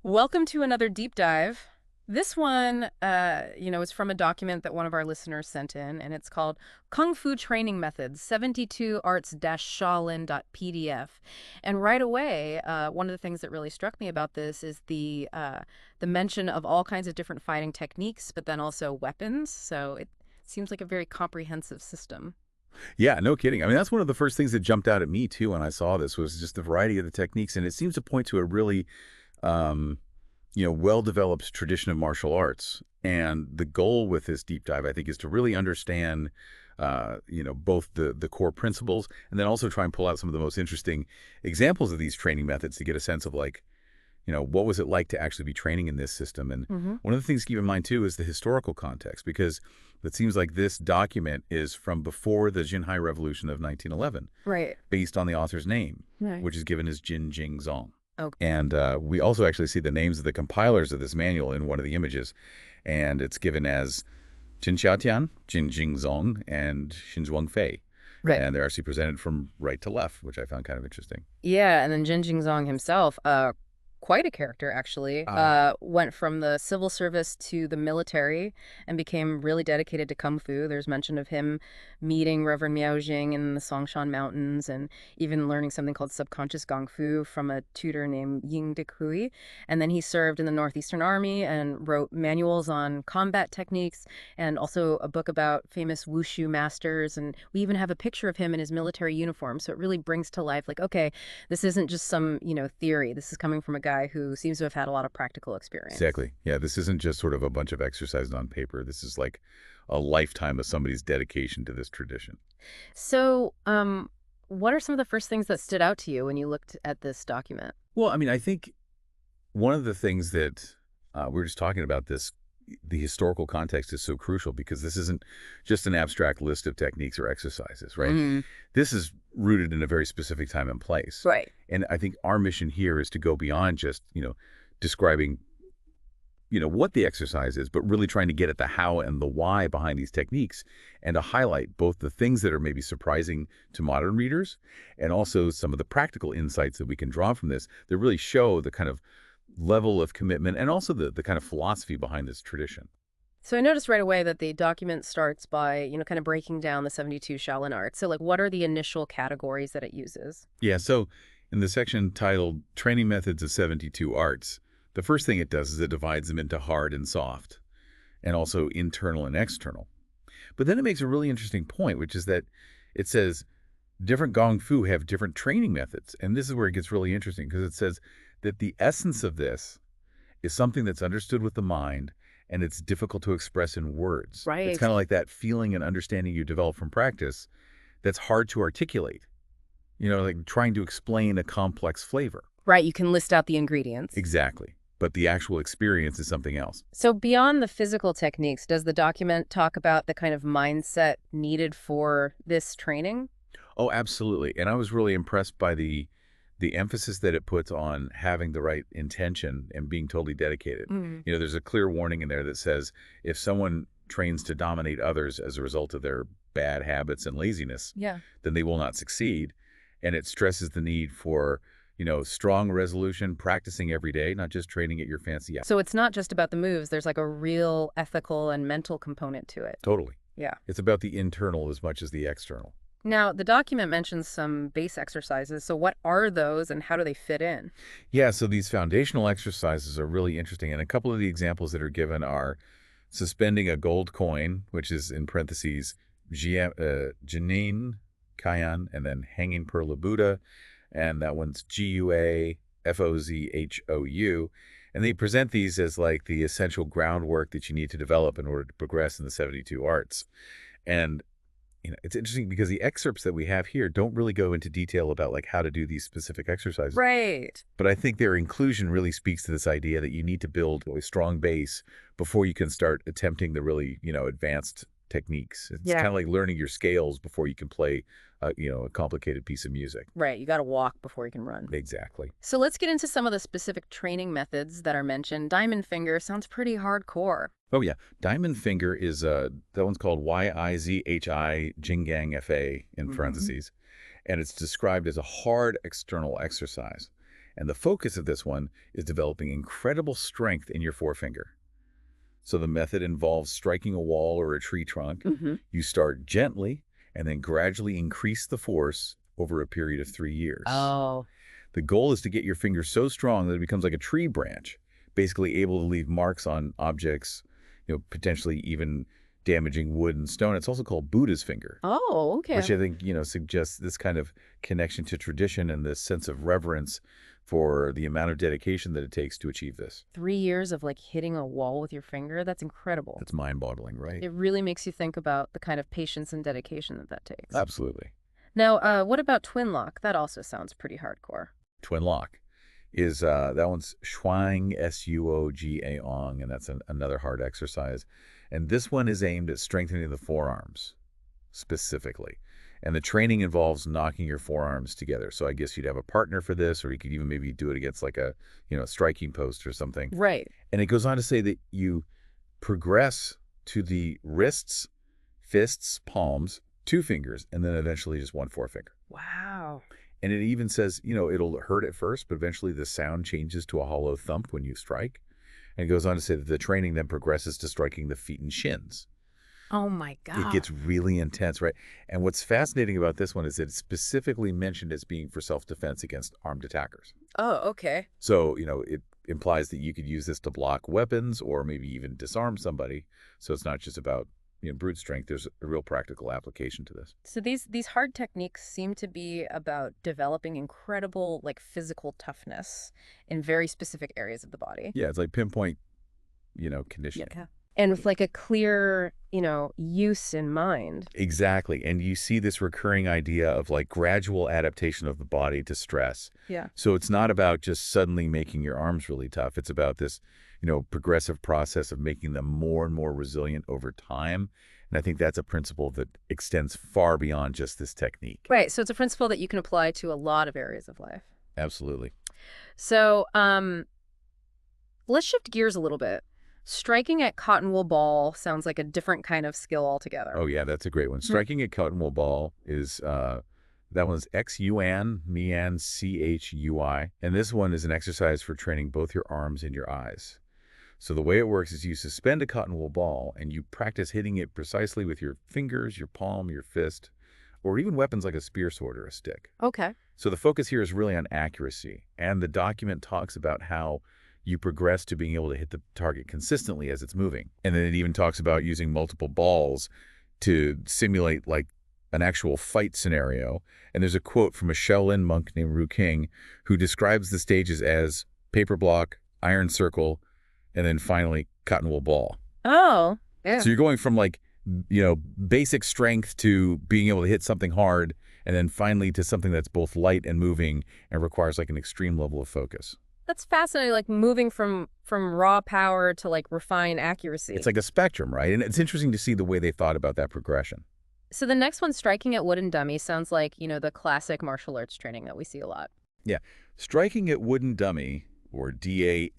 Welcome to another deep dive. This one, is from a document that one of our listeners sent in, and it's called Kung Fu Training Methods, 72 Arts-Shaolin.pdf. And right away, one of the things that really struck me about this is the mention of all kinds of different fighting techniques, but then also weapons. So it seems like a very comprehensive system. Yeah, no kidding. I mean, that's one of the first things that jumped out at me too when I saw this was just the variety of the techniques, and it seems to point to a really, um, well-developed tradition of martial arts. And the goal with this deep dive, I think, is to really understand, both the core principles, and then also try and pull out some of the most interesting examples of these training methods to get a sense of like, what was it like to actually be training in this system? And Hmm. one of the things to keep in mind, too, is the historical context, because it seems like this document is from before the Xinhai Revolution of 1911, Right. based on the author's name, Right. which is given as Jin Jing Zhong. Okay. And we also actually see the names of the compilers of this manual in one of the images, and it's given as Jin Xiaotian, Jin Jing Zhong, and Xinzhuang Fei. Right. And they're actually presented from right to left, which I found kind of interesting. Yeah, and then Jin Jing Zhong himself, quite a character actually, Uh, went from the civil service to the military and became really dedicated to Kung Fu. There's mention of him meeting Reverend Miao Xing in the Songshan Mountains and even learning something called subconscious Gong Fu from a tutor named Ying Dekui. And then he served in the Northeastern Army and wrote manuals on combat techniques and also a book about famous wushu masters. And we even have a picture of him in his military uniform. So it really brings to life, like, okay, this isn't just some, theory. This is coming from a guy who seems to have had a lot of practical experience. Exactly. Yeah, this isn't just sort of a bunch of exercises on paper. This is like a lifetime of somebody's dedication to this tradition. So, what are some of the first things that stood out to you when you looked at this document? Well, I mean, I think one of the things that we were just talking about the historical context is so crucial because this isn't just an abstract list of techniques or exercises, right? Mm, This is rooted in a very specific time and place. right. And I think our mission here is to go beyond just, describing what the exercise is, but really trying to get at the how and the why behind these techniques and to highlight both the things that are maybe surprising to modern readers and also some of the practical insights that we can draw from this that really show the kind of level of commitment and also the kind of philosophy behind this tradition. So I noticed right away that the document starts by, kind of breaking down the 72 Shaolin arts. So, like, what are the initial categories that it uses? Yeah, so in the section titled Training Methods of 72 Arts, the first thing it does is it divides them into hard and soft, and also internal and external. But then it makes a really interesting point, which is that it says different Gong Fu have different training methods. And this is where it gets really interesting because it says that the essence of this is something that's understood with the mind and it's difficult to express in words. It's Right. kind of like that feeling and understanding you develop from practice that's hard to articulate, like trying to explain a complex flavor. Right. You can list out the ingredients. Exactly. But the actual experience is something else. So, beyond the physical techniques, does the document talk about the kind of mindset needed for this training? Oh, absolutely. And I was really impressed by the emphasis that it puts on having the right intention and being totally dedicated. Mm. There's a clear warning in there that says if someone trains to dominate others as a result of their bad habits and laziness, Yeah. then they will not succeed. And it stresses the need for, strong resolution, practicing every day, not just training at your fancy. Yeah, So it's not just about the moves, there's like a real ethical and mental component to it. totally. Yeah. It's about the internal as much as the external. Now, the document mentions some base exercises. So what are those and how do they fit in? Yeah, so these foundational exercises are really interesting. And a couple of the examples that are given are suspending a gold coin, which is in parentheses, Janine, Kayan, and then hanging Pearl of Buddha. And that one's Guafozhou. And they present these as like the essential groundwork that you need to develop in order to progress in the 72 arts. And it's interesting because the excerpts that we have here don't really go into detail about like how to do these specific exercises. Right. But I think their inclusion really speaks to this idea that you need to build a strong base before you can start attempting the really, advanced techniques. It's Yeah. kind of like learning your scales before you can play, a complicated piece of music. Right. You got to walk before you can run. Exactly. So let's get into some of the specific training methods that are mentioned. Diamond finger sounds pretty hardcore. Oh, yeah. Diamond finger is, that one's called YIZHI Jingang FA in Mhm. parentheses. And it's described as a hard external exercise. And the focus of this one is developing incredible strength in your forefinger. So the method involves striking a wall or a tree trunk. Hmm. You start gently and then gradually increase the force over a period of 3 years. Oh, The goal is to get your finger so strong that it becomes like a tree branch, basically able to leave marks on objects, potentially even damaging wood and stone. It's also called Buddha's finger, oh, okay. which I think, suggests this kind of connection to tradition and this sense of reverence for the amount of dedication that it takes to achieve this. 3 years of like hitting a wall with your finger, that's incredible. That's mind-boggling, right? It really makes you think about the kind of patience and dedication that takes. Absolutely. Now, what about twin lock? That also sounds pretty hardcore. Twin lock is, that one's Shuang, S-U-O-G-A-ong, and that's another hard exercise. And this one is aimed at strengthening the forearms specifically. And the training involves knocking your forearms together. So I guess you'd have a partner for this, or you could even maybe do it against like a, striking post or something. Right. And it goes on to say that you progress to the wrists, fists, palms, two fingers, and then eventually just one forefinger. Wow. And it even says, it'll hurt at first, but eventually the sound changes to a hollow thump when you strike. And it goes on to say that the training then progresses to striking the feet and shins. Oh my It God. gets really intense, right? And what's fascinating about this one is that it's specifically mentioned as being for self-defense against armed attackers. Oh, okay. So, it implies that you could use this to block weapons or maybe even disarm somebody. So it's not just about, brute strength. There's a real practical application to this. So these hard techniques seem to be about developing incredible like physical toughness in very specific areas of the body. Yeah, it's like pinpoint, conditioning. Yeah. And with like a clear, use in mind. Exactly. And you see this recurring idea of like gradual adaptation of the body to stress. Yeah. So it's not about just suddenly making your arms really tough. It's about this, progressive process of making them more and more resilient over time. And I think that's a principle that extends far beyond just this technique. Right. So it's a principle that you can apply to a lot of areas of life. Absolutely. So let's shift gears a little bit. Striking at cotton wool ball sounds like a different kind of skill altogether. Oh, yeah, that's a great one. Striking a cotton wool ball is, that one's X-U-N, Mian, C-H-U-I. And this one is an exercise for training both your arms and your eyes. So the way it works is you suspend a cotton wool ball and you practice hitting it precisely with your fingers, your palm, your fist, or even weapons like a spear sword or a stick. Okay. So the focus here is really on accuracy. And the document talks about how you progress to being able to hit the target consistently as it's moving. And then it even talks about using multiple balls to simulate like an actual fight scenario. And there's a quote from a Shaolin monk named Ru King who describes the stages as paper block, iron circle, and then finally cotton wool ball. Oh, yeah. So you're going from like, basic strength to being able to hit something hard, and then finally to something that's both light and moving and requires like an extreme level of focus. That's fascinating, like moving from raw power to like refined accuracy. It's like a spectrum, right? And it's interesting to see the way they thought about that progression. So the next one, striking at wooden dummy, sounds like, the classic martial arts training that we see a lot. Yeah. Striking at wooden dummy, or D-A-M-U-R-N,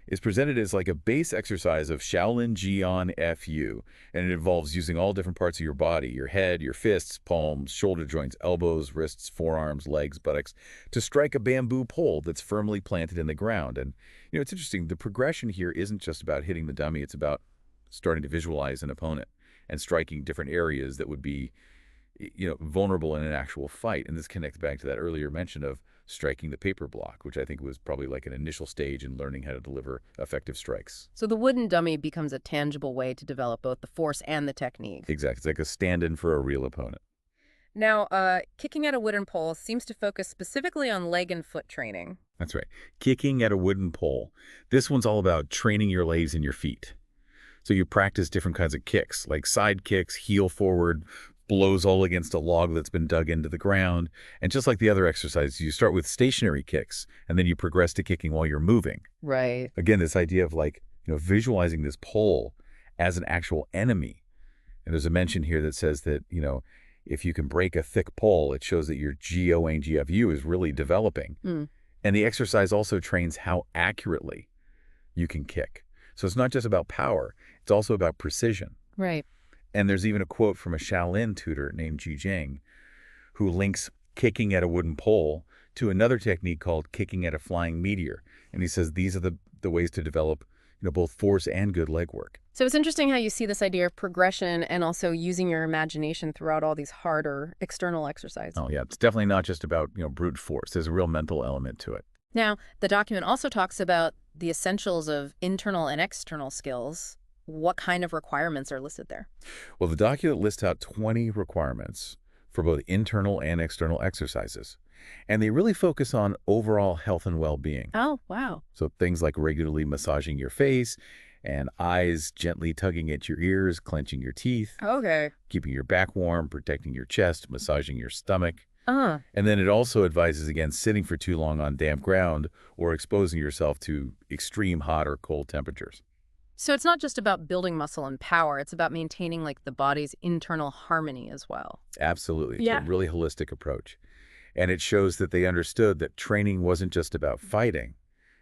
is presented as like a base exercise of Shaolin Jian Fu, and it involves using all different parts of your body, your head, your fists, palms, shoulder joints, elbows, wrists, forearms, legs, buttocks, to strike a bamboo pole that's firmly planted in the ground. And, it's interesting, the progression here isn't just about hitting the dummy, it's about starting to visualize an opponent and striking different areas that would be, vulnerable in an actual fight. And this connects back to that earlier mention of striking the paper block, which I think was probably like an initial stage in learning how to deliver effective strikes. So the wooden dummy becomes a tangible way to develop both the force and the technique. Exactly. It's like a stand-in for a real opponent. Now, kicking at a wooden pole seems to focus specifically on leg and foot training. That's right. Kicking at a wooden pole. This one's all about training your legs and your feet. So you practice different kinds of kicks, like side kicks, heel forward, blows all against a log that's been dug into the ground. And just like the other exercises, you start with stationary kicks, and then you progress to kicking while you're moving. Right. Again, this idea of like, visualizing this pole as an actual enemy. And there's a mention here that says that, if you can break a thick pole, it shows that your GONGFU is really developing. Mm. And the exercise also trains how accurately you can kick. So it's not just about power, it's also about precision. Right. And there's even a quote from a Shaolin tutor named Ji Jing, who links kicking at a wooden pole to another technique called kicking at a flying meteor. And he says these are the ways to develop, both force and good leg work. So it's interesting how you see this idea of progression and also using your imagination throughout all these harder external exercises. Oh, yeah. It's definitely not just about, brute force. There's a real mental element to it. Now, the document also talks about the essentials of internal and external skills. What kind of requirements are listed there? Well, the document lists out 20 requirements for both internal and external exercises. And they really focus on overall health and well-being. Oh, wow. So things like regularly massaging your face and eyes gently tugging at your ears, clenching your teeth, Okay. keeping your back warm, protecting your chest, massaging your stomach. Uh, And then it also advises against sitting for too long on damp ground or exposing yourself to extreme hot or cold temperatures. so it's not just about building muscle and power. It's about maintaining like the body's internal harmony as well. Absolutely. It's Yeah. a really holistic approach. And it shows that they understood that training wasn't just about fighting.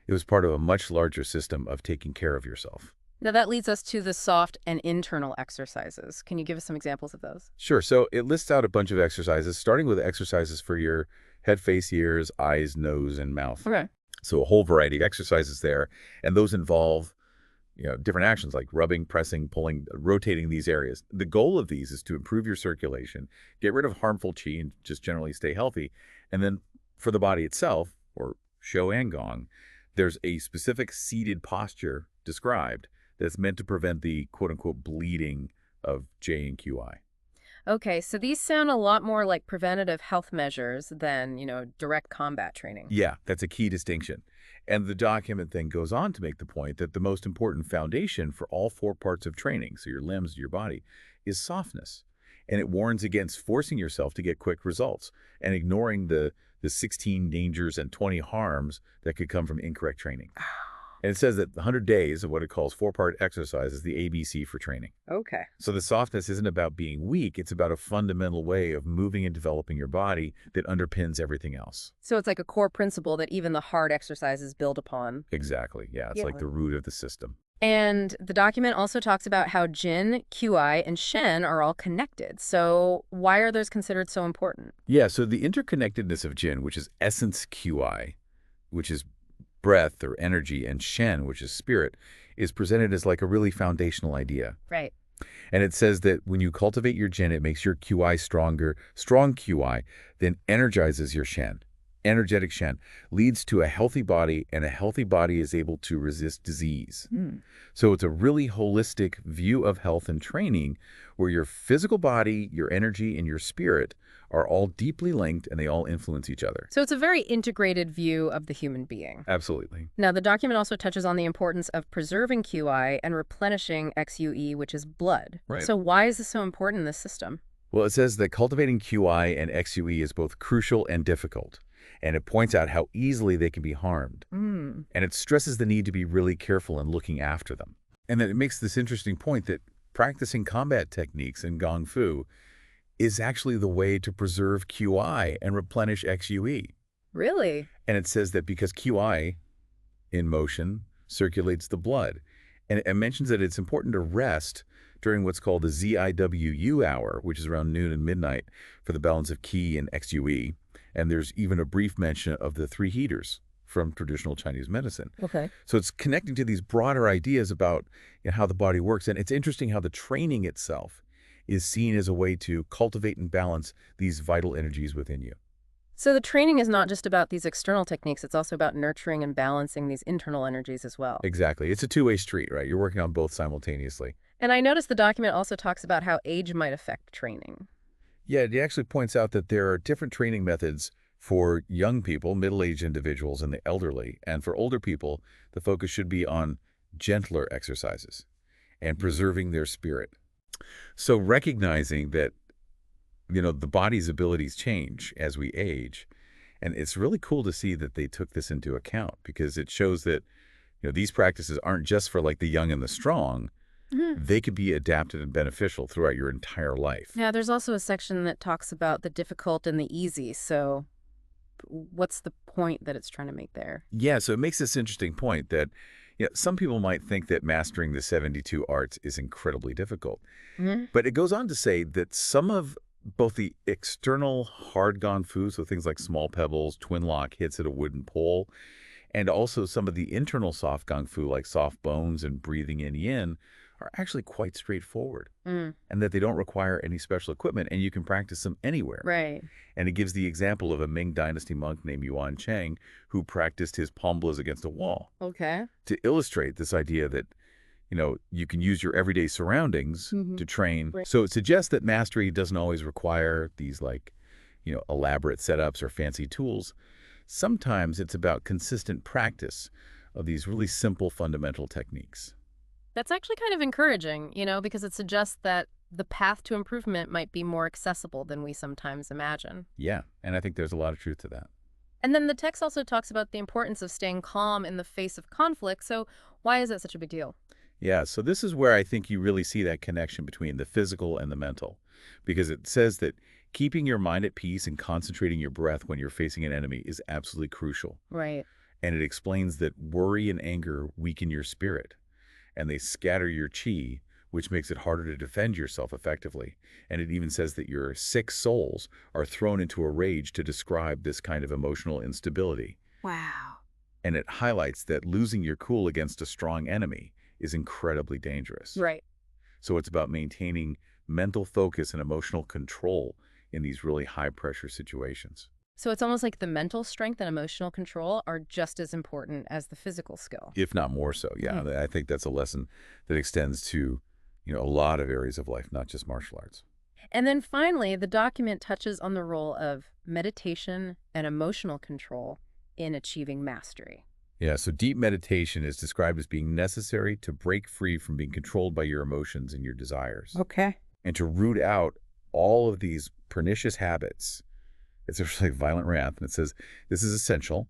It was part of a much larger system of taking care of yourself. Now that leads us to the soft and internal exercises. Can you give us some examples of those? Sure. So it lists out a bunch of exercises, starting with exercises for your head, face, ears, eyes, nose, and mouth. Okay. So a whole variety of exercises there. And those involve, different actions like rubbing, pressing, pulling, rotating these areas. The goal of these is to improve your circulation, get rid of harmful qi, and just generally stay healthy. And then for the body itself, or Shou and Gong, there's a specific seated posture described that's meant to prevent the quote-unquote bleeding of J and QI. Okay, so these sound a lot more like preventative health measures than, direct combat training. Yeah, that's a key distinction. And the document then goes on to make the point that the most important foundation for all four parts of training, so your limbs, your body, is softness. And it warns against forcing yourself to get quick results and ignoring the 16 dangers and 20 harms that could come from incorrect training. And it says that 100 days of what it calls four-part exercise is the ABC for training. Okay. So the softness isn't about being weak. It's about a fundamental way of moving and developing your body that underpins everything else. So it's like a core principle that even the hard exercises build upon. Exactly. Yeah, it's Yeah. like the root of the system. And the document also talks about how Jin, QI, and Shen are all connected. So why are those considered so important? Yeah, so the interconnectedness of Jin, which is essence QI, which is breath or energy, and Shen, which is spirit, is presented as like a really foundational idea. Right. And it says that when you cultivate your Jin, it makes your QI stronger. Strong QI then energizes your Shen. Energetic Shen leads to a healthy body, and a healthy body is able to resist disease. So it's a really holistic view of health and training where your physical body, your energy, and your spirit are all deeply linked and they all influence each other. So it's a very integrated view of the human being. Absolutely. Now, the document also touches on the importance of preserving QI and replenishing XUE, which is blood. Right. So why is this so important in this system? Well, it says that cultivating QI and XUE is both crucial and difficult. And it points out how easily they can be harmed. And it stresses the need to be really careful in looking after them. And then it makes this interesting point that practicing combat techniques in Gong Fu is actually the way to preserve QI and replenish XUE. Really? And it says that because QI in motion circulates the blood. And it mentions that it's important to rest during what's called the ZIWU hour, which is around noon and midnight, for the balance of Qi and XUE. And there's even a brief mention of the three heaters from traditional Chinese medicine. Okay. So it's connecting to these broader ideas about how the body works. And it's interesting how the training itself is seen as a way to cultivate and balance these vital energies within you. So the training is not just about these external techniques, it's also about nurturing and balancing these internal energies as well. Exactly. It's a two-way street, right? You're working on both simultaneously. And I noticed the document also talks about how age might affect training. Yeah, it actually points out that there are different training methods for young people, middle-aged individuals, and the elderly. And for older people, the focus should be on gentler exercises and preserving their spirit. So recognizing that, the body's abilities change as we age. And it's really cool to see that they took this into account because it shows that, these practices aren't just for like the young and the strong. They could be adapted and beneficial throughout your entire life. Yeah, there's also a section that talks about the difficult and the easy. So what's the point that it's trying to make there? Yeah, so it makes this interesting point that some people might think that mastering the 72 arts is incredibly difficult. But it goes on to say that some of both the external hard Gong Fu, so things like small pebbles, twin lock hits at a wooden pole, and also some of the internal soft Gong Fu, like soft bones and breathing in yin, are actually quite straightforward, Mm, and that they don't require any special equipment, and you can practice them anywhere. right. And it gives the example of a Ming Dynasty monk named Yuan Cheng who practiced his palm blows against a wall Okay. to illustrate this idea that, you can use your everyday surroundings Hmm. to train. Right. So it suggests that mastery doesn't always require these elaborate setups or fancy tools. Sometimes it's about consistent practice of these really simple fundamental techniques. That's actually kind of encouraging, because it suggests that the path to improvement might be more accessible than we sometimes imagine. Yeah, and I think there's a lot of truth to that. And then the text also talks about the importance of staying calm in the face of conflict. So why is that such a big deal? Yeah, so this is where I think you really see that connection between the physical and the mental, because it says that keeping your mind at peace and concentrating your breath when you're facing an enemy is absolutely crucial. Right. And it explains that worry and anger weaken your spirit, and they scatter your chi, which makes it harder to defend yourself effectively. And it even says that your 6 souls are thrown into a rage to describe this kind of emotional instability. Wow. And it highlights that losing your cool against a strong enemy is incredibly dangerous. Right. So it's about maintaining mental focus and emotional control in these really high-pressure situations, So it's almost like the mental strength and emotional control are just as important as the physical skill. if not more so. Yeah, Hmm. I think that's a lesson that extends to, a lot of areas of life, not just martial arts. And then finally, the document touches on the role of meditation and emotional control in achieving mastery. Yeah, so deep meditation is described as being necessary to break free from being controlled by your emotions and your desires, Okay. and to root out all of these pernicious habits. It's actually violent wrath, and it says this is essential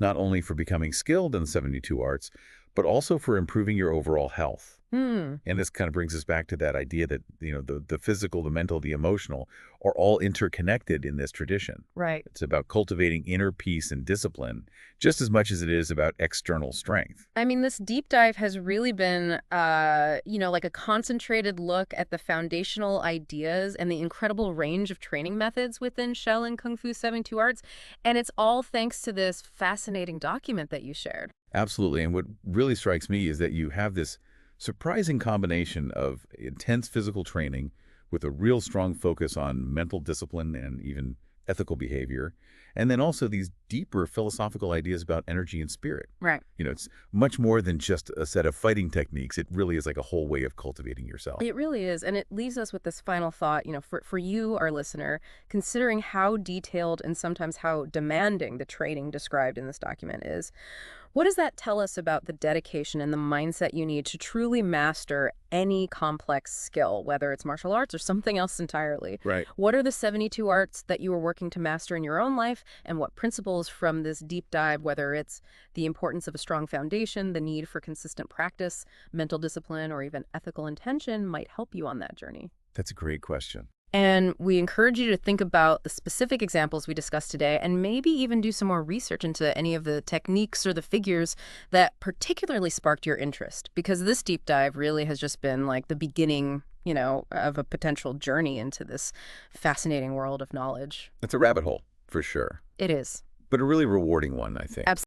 not only for becoming skilled in the 72 arts, but also for improving your overall health. Hmm. And this kind of brings us back to that idea that, the physical, the mental, the emotional are all interconnected in this tradition. Right. It's about cultivating inner peace and discipline just as much as it is about external strength. I mean, this deep dive has really been, like a concentrated look at the foundational ideas and the incredible range of training methods within Shaolin Kung Fu 72 Arts. And it's all thanks to this fascinating document that you shared. Absolutely. And what really strikes me is that you have this surprising combination of intense physical training with a real strong focus on mental discipline and even ethical behavior, and then also these deeper philosophical ideas about energy and spirit. Right. It's much more than just a set of fighting techniques. It really is like a whole way of cultivating yourself. It really is. And it leaves us with this final thought, for you, our listener, considering how detailed and sometimes how demanding the training described in this document is. What does that tell us about the dedication and the mindset you need to truly master any complex skill, whether it's martial arts or something else entirely? Right. What are the 72 arts that you are working to master in your own life, and what principles from this deep dive, whether it's the importance of a strong foundation, the need for consistent practice, mental discipline, or even ethical intention, might help you on that journey? That's a great question. And we encourage you to think about the specific examples we discussed today and maybe even do some more research into any of the techniques or the figures that particularly sparked your interest, because this deep dive really has just been like the beginning, of a potential journey into this fascinating world of knowledge. It's a rabbit hole, for sure, It is. but a really rewarding one, I think.